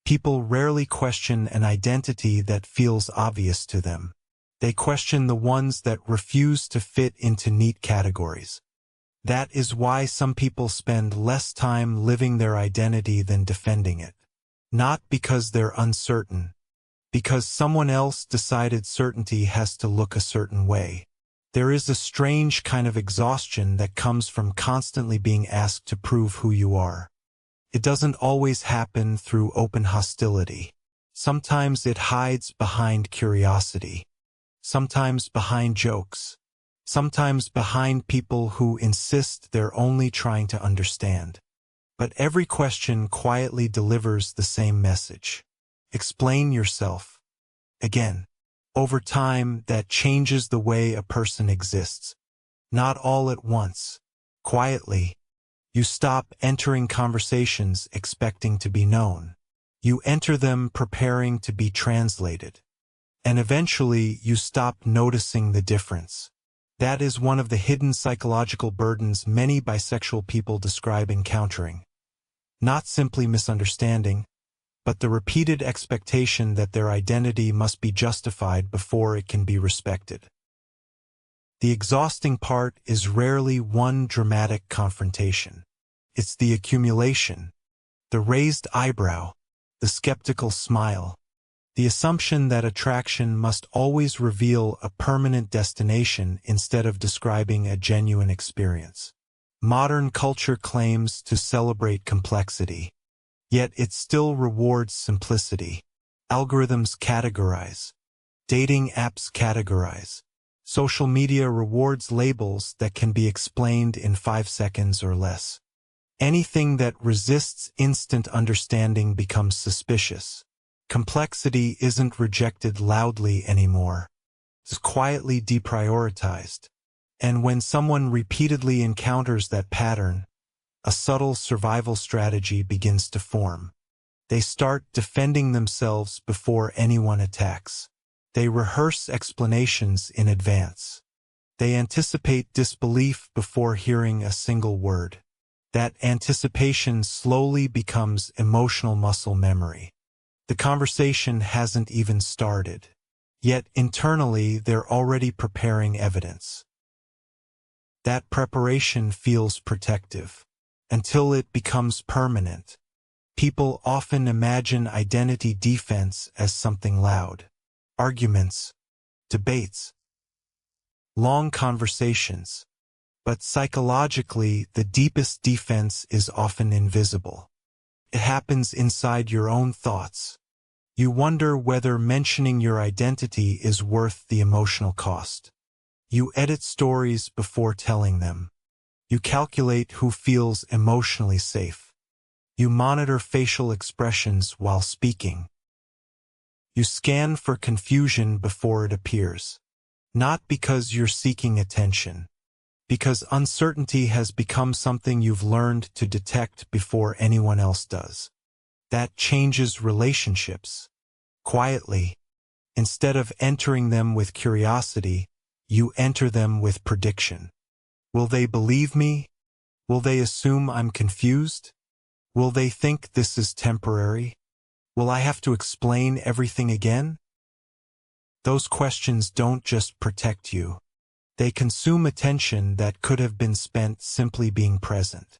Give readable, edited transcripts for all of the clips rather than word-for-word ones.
People rarely question an identity that feels obvious to them. They question the ones that refuse to fit into neat categories. That is why some people spend less time living their identity than defending it. Not because they're uncertain, because someone else decided certainty has to look a certain way. There is a strange kind of exhaustion that comes from constantly being asked to prove who you are. It doesn't always happen through open hostility. Sometimes it hides behind curiosity. Sometimes behind jokes. Sometimes behind people who insist they're only trying to understand. But every question quietly delivers the same message. Explain yourself. Again. Over time, that changes the way a person exists. Not all at once. Quietly. You stop entering conversations expecting to be known. You enter them preparing to be translated. And eventually, you stop noticing the difference. That is one of the hidden psychological burdens many bisexual people describe encountering. Not simply misunderstanding, but the repeated expectation that their identity must be justified before it can be respected. The exhausting part is rarely one dramatic confrontation. It's the accumulation, the raised eyebrow, the skeptical smile, the assumption that attraction must always reveal a permanent destination instead of describing a genuine experience. Modern culture claims to celebrate complexity, yet it still rewards simplicity. Algorithms categorize. Dating apps categorize. Social media rewards labels that can be explained in 5 seconds or less. Anything that resists instant understanding becomes suspicious. Complexity isn't rejected loudly anymore. It's quietly deprioritized. And when someone repeatedly encounters that pattern, a subtle survival strategy begins to form. They start defending themselves before anyone attacks. They rehearse explanations in advance. They anticipate disbelief before hearing a single word. That anticipation slowly becomes emotional muscle memory. The conversation hasn't even started. Yet internally they're already preparing evidence. That preparation feels protective. Until it becomes permanent. People often imagine identity defense as something loud. Arguments, debates, long conversations. But psychologically, the deepest defense is often invisible. It happens inside your own thoughts. You wonder whether mentioning your identity is worth the emotional cost. You edit stories before telling them. You calculate who feels emotionally safe. You monitor facial expressions while speaking. You scan for confusion before it appears. Not because you're seeking attention. Because uncertainty has become something you've learned to detect before anyone else does. That changes relationships. Quietly. Instead of entering them with curiosity, you enter them with prediction. Will they believe me? Will they assume I'm confused? Will they think this is temporary? Will I have to explain everything again? Those questions don't just protect you. They consume attention that could have been spent simply being present.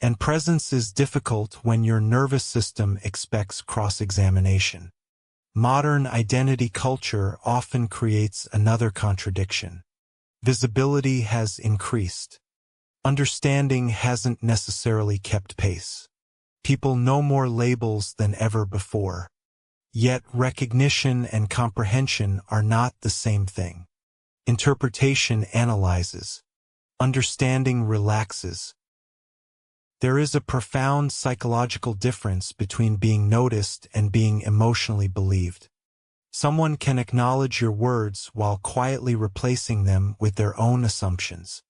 And presence is difficult when your nervous system expects cross-examination. Modern identity culture often creates another contradiction. Visibility has increased. Understanding hasn't necessarily kept pace. People know more labels than ever before. Yet recognition and comprehension are not the same thing. Interpretation analyzes. Understanding relaxes. There is a profound psychological difference between being noticed and being emotionally believed. Someone can acknowledge your words while quietly replacing them with their own assumptions.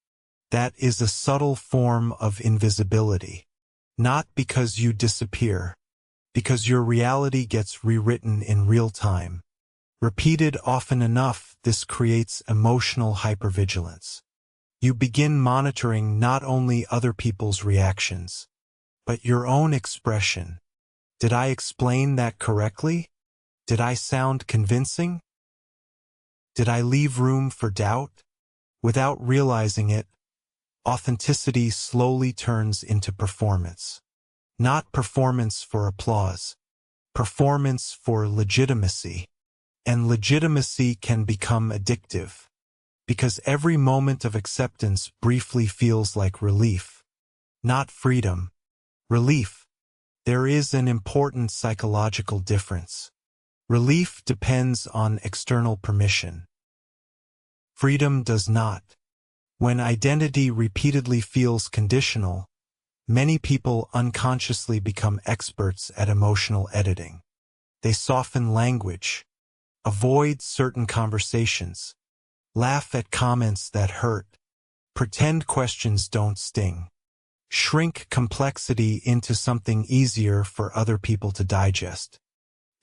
That is a subtle form of invisibility. Not because you disappear, because your reality gets rewritten in real time. Repeated often enough, this creates emotional hypervigilance. You begin monitoring not only other people's reactions, but your own expression. Did I explain that correctly? Did I sound convincing? Did I leave room for doubt? Without realizing it, authenticity slowly turns into performance. Not performance for applause, performance for legitimacy. And legitimacy can become addictive, because every moment of acceptance briefly feels like relief. Not freedom. Relief. There is an important psychological difference. Relief depends on external permission. Freedom does not. When identity repeatedly feels conditional, many people unconsciously become experts at emotional editing. They soften language, avoid certain conversations, laugh at comments that hurt, pretend questions don't sting, shrink complexity into something easier for other people to digest.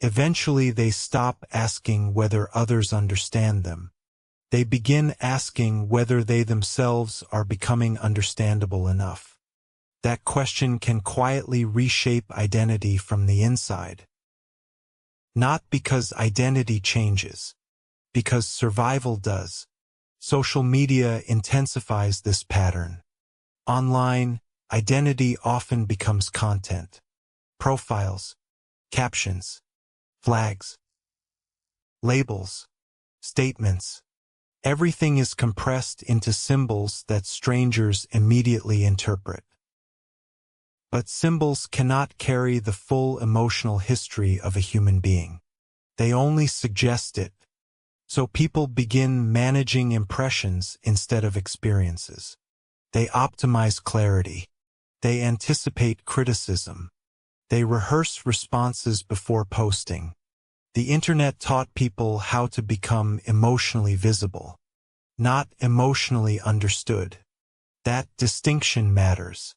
Eventually they stop asking whether others understand them. They begin asking whether they themselves are becoming understandable enough. That question can quietly reshape identity from the inside. Not because identity changes, because survival does. Social media intensifies this pattern. Online, identity often becomes content. Profiles, captions, flags, labels, statements. Everything is compressed into symbols that strangers immediately interpret. But symbols cannot carry the full emotional history of a human being. They only suggest it. So people begin managing impressions instead of experiences. They optimize clarity. They anticipate criticism. They rehearse responses before posting. The internet taught people how to become emotionally visible, not emotionally understood. That distinction matters,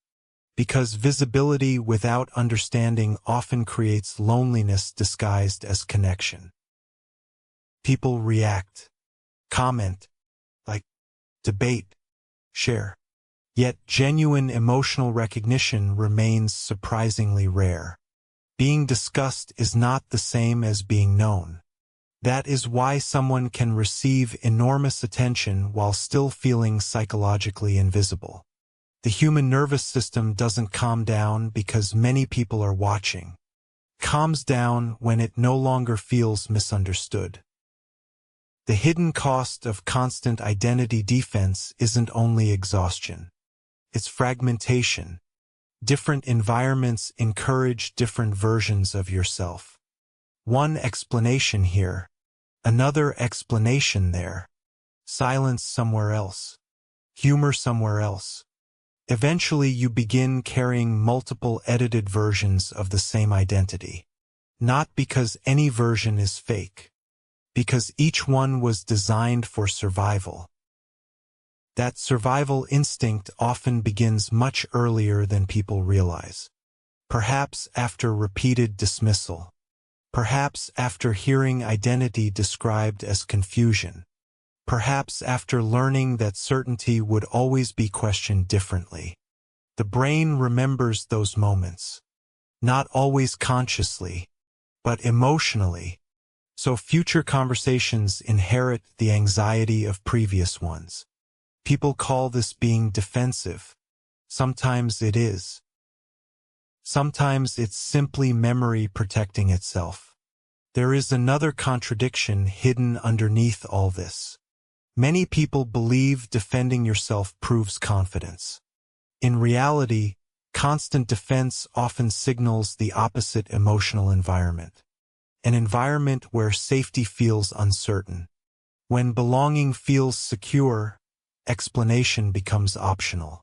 because visibility without understanding often creates loneliness disguised as connection. People react, comment, like, debate, share. Yet genuine emotional recognition remains surprisingly rare. Being discussed is not the same as being known. That is why someone can receive enormous attention while still feeling psychologically invisible. The human nervous system doesn't calm down because many people are watching. It calms down when it no longer feels misunderstood. The hidden cost of constant identity defense isn't only exhaustion. It's fragmentation. Different environments encourage different versions of yourself. One explanation here, another explanation there. Silence somewhere else. Humor somewhere else. Eventually you begin carrying multiple edited versions of the same identity. Not because any version is fake, because each one was designed for survival. That survival instinct often begins much earlier than people realize. Perhaps after repeated dismissal. Perhaps after hearing identity described as confusion. Perhaps after learning that certainty would always be questioned differently. The brain remembers those moments. Not always consciously, but emotionally. So future conversations inherit the anxiety of previous ones. People call this being defensive. Sometimes it is. Sometimes it's simply memory protecting itself. There is another contradiction hidden underneath all this. Many people believe defending yourself proves confidence. In reality, constant defense often signals the opposite emotional environment. An environment where safety feels uncertain. When belonging feels secure, explanation becomes optional.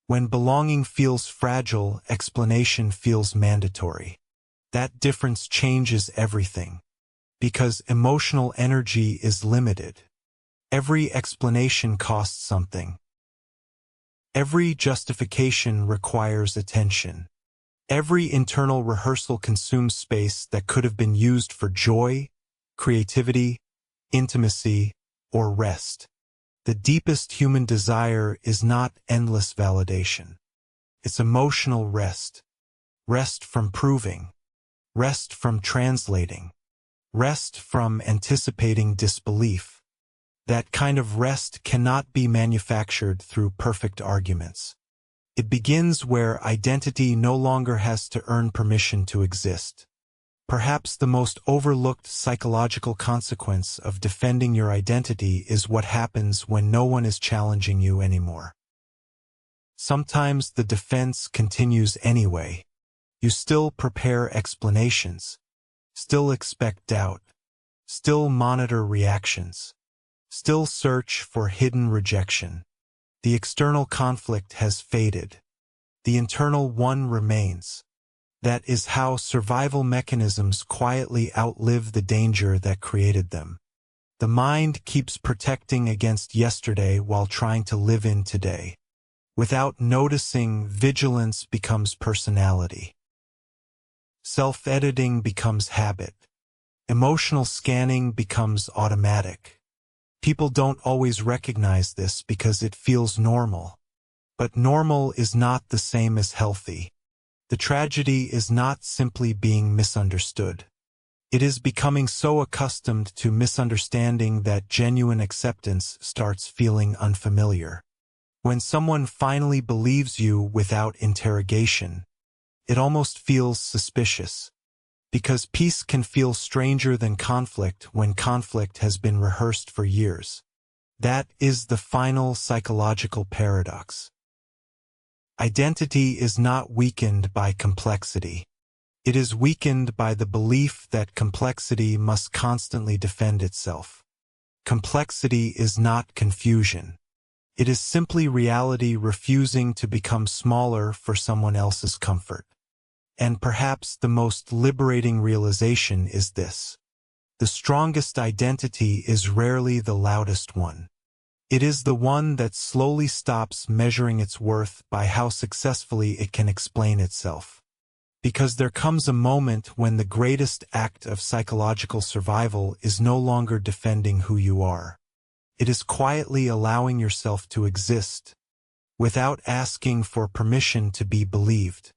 When belonging feels fragile, explanation feels mandatory. That difference changes everything. Because emotional energy is limited. Every explanation costs something. Every justification requires attention. Every internal rehearsal consumes space that could have been used for joy, creativity, intimacy, or rest. The deepest human desire is not endless validation. It's emotional rest. Rest from proving. rest from translating, rest from anticipating disbelief. That kind of rest cannot be manufactured through perfect arguments. It begins where identity no longer has to earn permission to exist. Perhaps the most overlooked psychological consequence of defending your identity is what happens when no one is challenging you anymore. Sometimes the defense continues anyway. You still prepare explanations, still expect doubt, still monitor reactions, still search for hidden rejection. The external conflict has faded. The internal one remains. That is how survival mechanisms quietly outlive the danger that created them. The mind keeps protecting against yesterday while trying to live in today. Without noticing, vigilance becomes personality. Self-editing becomes habit. Emotional scanning becomes automatic. People don't always recognize this because it feels normal. But normal is not the same as healthy. The tragedy is not simply being misunderstood. It is becoming so accustomed to misunderstanding that genuine acceptance starts feeling unfamiliar. When someone finally believes you without interrogation, it almost feels suspicious. Because peace can feel stranger than conflict when conflict has been rehearsed for years. That is the final psychological paradox. Identity is not weakened by complexity. It is weakened by the belief that complexity must constantly defend itself. Complexity is not confusion. It is simply reality refusing to become smaller for someone else's comfort. And perhaps the most liberating realization is this. The strongest identity is rarely the loudest one. It is the one that slowly stops measuring its worth by how successfully it can explain itself. Because there comes a moment when the greatest act of psychological survival is no longer defending who you are. It is quietly allowing yourself to exist, without asking for permission to be believed.